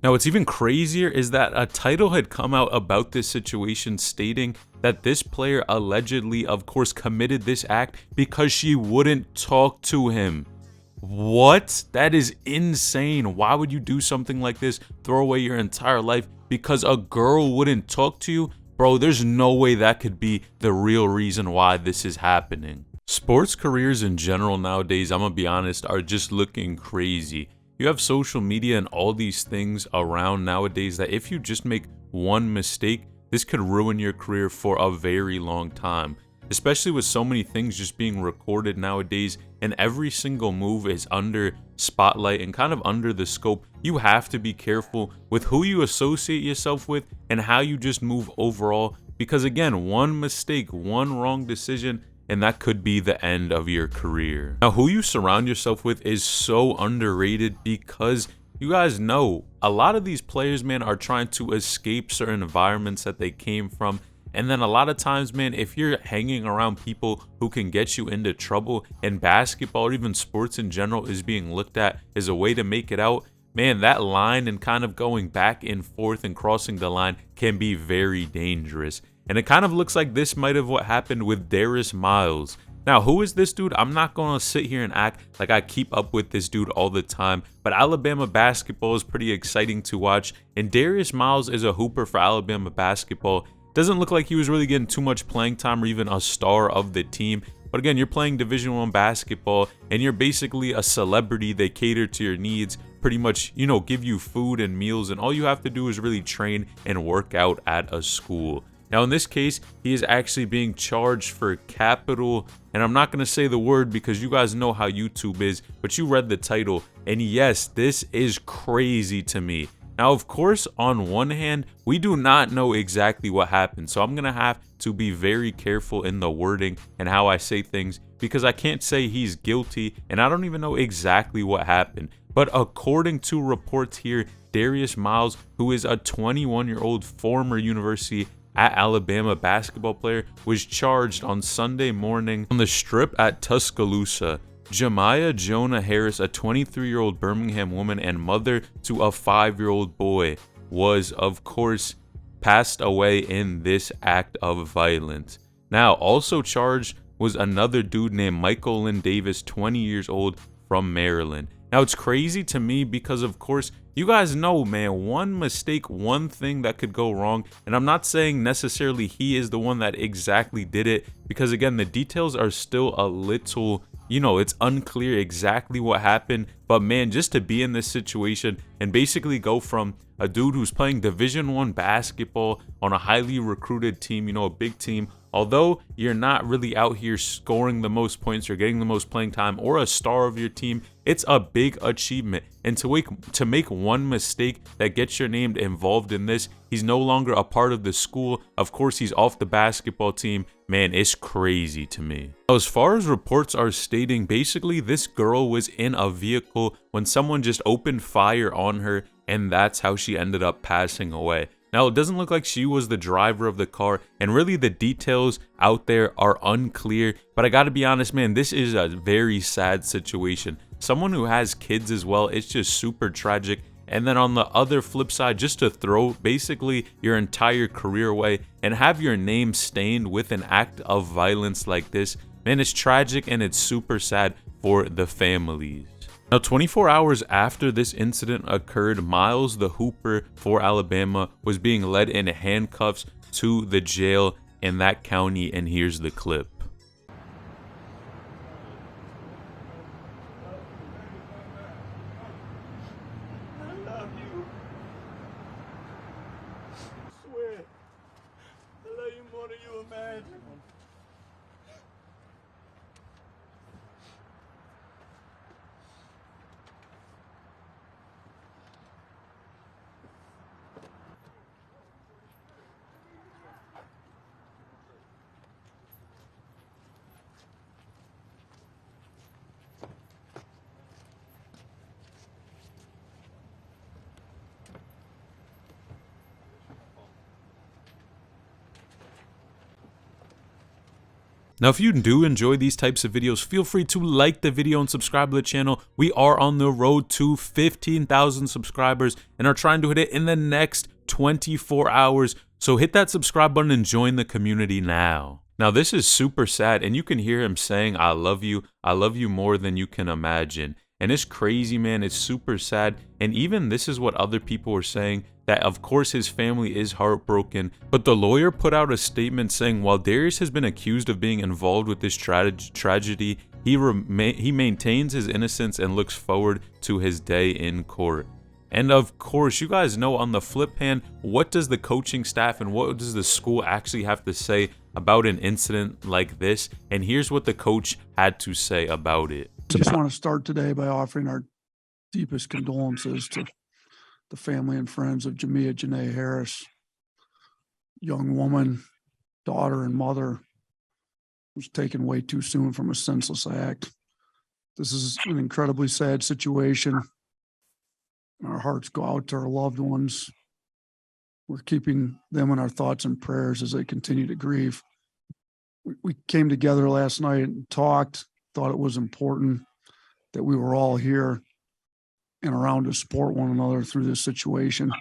Now, what's even crazier is that a title had come out about this situation stating that this player allegedly, of course, committed this act because she wouldn't talk to him. What? That is insane. Why would you do something like this? Throw away your entire life because a girl wouldn't talk to you? Bro, there's no way that could be the real reason why this is happening. Sports careers in general nowadays, I'm gonna be honest, are just looking crazy. You have social media and all these things around nowadays that if you just make one mistake, this could ruin your career for a very long time. Especially with so many things just being recorded nowadays and every single move is under spotlight and kind of under the scope. You have to be careful with who you associate yourself with and how you just move overall. Because again, one mistake, one wrong decision, and that could be the end of your career. Now, who you surround yourself with is so underrated because you guys know a lot of these players, man, are trying to escape certain environments that they came from. And then a lot of times, man, if you're hanging around people who can get you into trouble, and basketball or even sports in general is being looked at as a way to make it out, man, that line and kind of going back and forth and crossing the line can be very dangerous. And it kind of looks like this might have what happened with Darius Miles. Now, who is this dude? I'm not going to sit here and act like I keep up with this dude all the time, but Alabama basketball is pretty exciting to watch, and Darius Miles is a hooper for Alabama basketball. Doesn't look like he was really getting too much playing time or even a star of the team. But again, you're playing Division I basketball, and you're basically a celebrity. They cater to your needs, pretty much, you know, give you food and meals, and all you have to do is really train and work out at a school. Now, in this case, he is actually being charged for capital, and I'm not going to say the word because you guys know how YouTube is, but you read the title, and yes, this is crazy to me. Now, of course, on one hand, we do not know exactly what happened, so I'm going to have to be very careful in the wording and how I say things because I can't say he's guilty, and I don't even know exactly what happened. But according to reports here, Darius Miles, who is a 21-year-old former University at Alabama basketball player, was charged on Sunday morning on the strip at Tuscaloosa. Jemiah Jonah Harris, a 23-year-old Birmingham woman and mother to a 5-year-old boy, was, of course, passed away in this act of violence. Now, also charged was another dude named Michael Lynn Davis, 20 years old, from Maryland. Now, it's crazy to me because, of course, you guys know, man, one mistake, one thing that could go wrong. And I'm not saying necessarily he is the one that exactly did it because, again, the details are still a little, you know, it's unclear exactly what happened. But, man, just to be in this situation and basically go from a dude who's playing Division I basketball on a highly recruited team, you know, a big team, although you're not really out here scoring the most points or getting the most playing time or a star of your team, it's a big achievement. And to make one mistake that gets your name involved in this, he's no longer a part of the school. Of course, he's off the basketball team. Man, it's crazy to me. As far as reports are stating, basically this girl was in a vehicle when someone just opened fire on her, and that's how she ended up passing away. Now, it doesn't look like she was the driver of the car, and really the details out there are unclear, but I gotta be honest, man, this is a very sad situation. Someone who has kids as well, it's just super tragic. And then on the other flip side, just to throw basically your entire career away and have your name stained with an act of violence like this, man, it's tragic and it's super sad for the families. Now, 24 hours after this incident occurred, Miles, the hooper for Alabama, was being led in handcuffs to the jail in that county, and here's the clip. I love you. I swear. I love you more than you imagine. Now, if you do enjoy these types of videos, feel free to like the video and subscribe to the channel. We are on the road to 15,000 subscribers and are trying to hit it in the next 24 hours. So hit that subscribe button and join the community now. Now, this is super sad, and you can hear him saying, I love you more than you can imagine. And it's crazy, man. It's super sad. And even this is what other people were saying, that of course his family is heartbroken. But the lawyer put out a statement saying, while Darius has been accused of being involved with this tragedy, he maintains his innocence and looks forward to his day in court. And of course, you guys know, on the flip hand, what does the coaching staff and what does the school actually have to say about an incident like this? And here's what the coach had to say about it. I just want to start today by offering our deepest condolences to the family and friends of Jamia Janae Harris, young woman, daughter, and mother, was taken way too soon from a senseless act. This is an incredibly sad situation. Our hearts go out to our loved ones. We're keeping them in our thoughts and prayers as they continue to grieve. We came together last night and talked. Thought it was important that we were all here and around to support one another through this situation.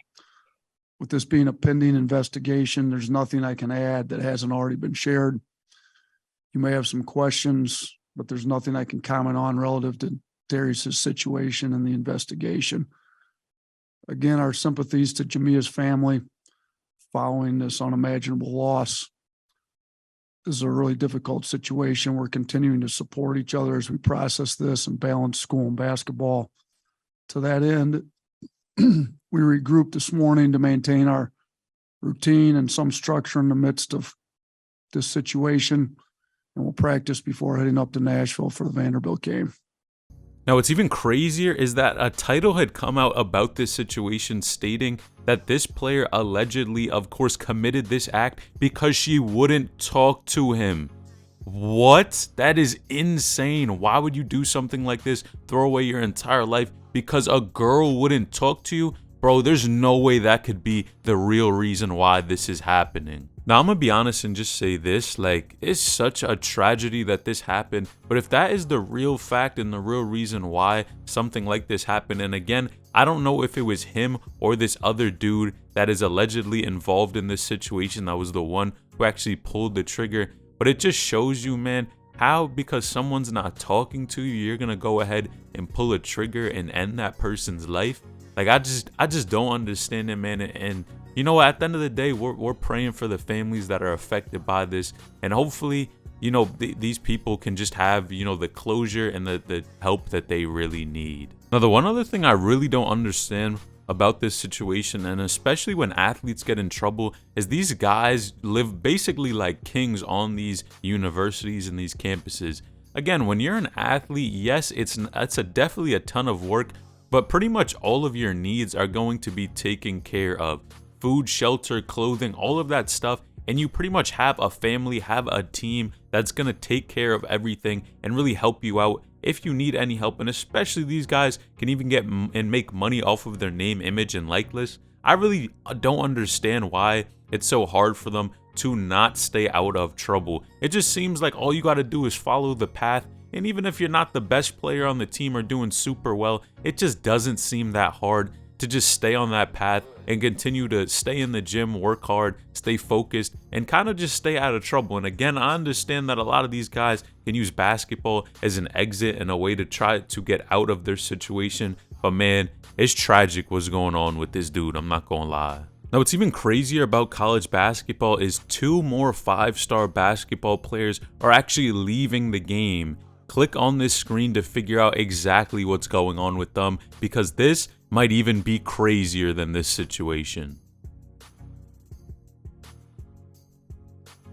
With this being a pending investigation, there's nothing I can add that hasn't already been shared. You may have some questions, but there's nothing I can comment on relative to Darius's situation and the investigation. Again, our sympathies to Jamia's family following this unimaginable loss. This is a really difficult situation. We're continuing to support each other as we process this and balance school and basketball. To that end, we regrouped this morning to maintain our routine and some structure in the midst of this situation, and we'll practice before heading up to Nashville for the Vanderbilt game. Now, what's even crazier is that a title had come out about this situation stating that this player allegedly, of course, committed this act because she wouldn't talk to him. What? That is insane. Why would you do something like this? Throw away your entire life because a girl wouldn't talk to you? Bro, there's no way that could be the real reason why this is happening. Now, I'm gonna be honest and just say this, like, it's such a tragedy that this happened, but if that is the real fact and the real reason why something like this happened, and again, I don't know if it was him or this other dude that is allegedly involved in this situation that was the one who actually pulled the trigger, but it just shows you, man, how because someone's not talking to you, you're gonna go ahead and pull a trigger and end that person's life. Like, I just don't understand it, man. And you know, at the end of the day, we're praying for the families that are affected by this, and hopefully, you know, these people can just have, you know, the closure and the help that they really need. Now, the one other thing I really don't understand about this situation, and especially when athletes get in trouble, is these guys live basically like kings on these universities and these campuses. Again, when you're an athlete, yes, it's definitely a ton of work, but pretty much all of your needs are going to be taken care of. Food, shelter, clothing, all of that stuff, and you pretty much have a family, have a team that's going to take care of everything and really help you out if you need any help. And especially these guys can even get and make money off of their name, image, and likeness. I really don't understand why it's so hard for them to not stay out of trouble. It just seems like all you got to do is follow the path. And even if you're not the best player on the team or doing super well, it just doesn't seem that hard to just stay on that path and continue to stay in the gym, work hard, stay focused, and kind of just stay out of trouble. And again, I understand that a lot of these guys can use basketball as an exit and a way to try to get out of their situation. But man, it's tragic what's going on with this dude, I'm not gonna lie. Now, what's even crazier about college basketball is 2 more 5-star basketball players are actually leaving the game. Click on this screen to figure out exactly what's going on with them, because this might even be crazier than this situation.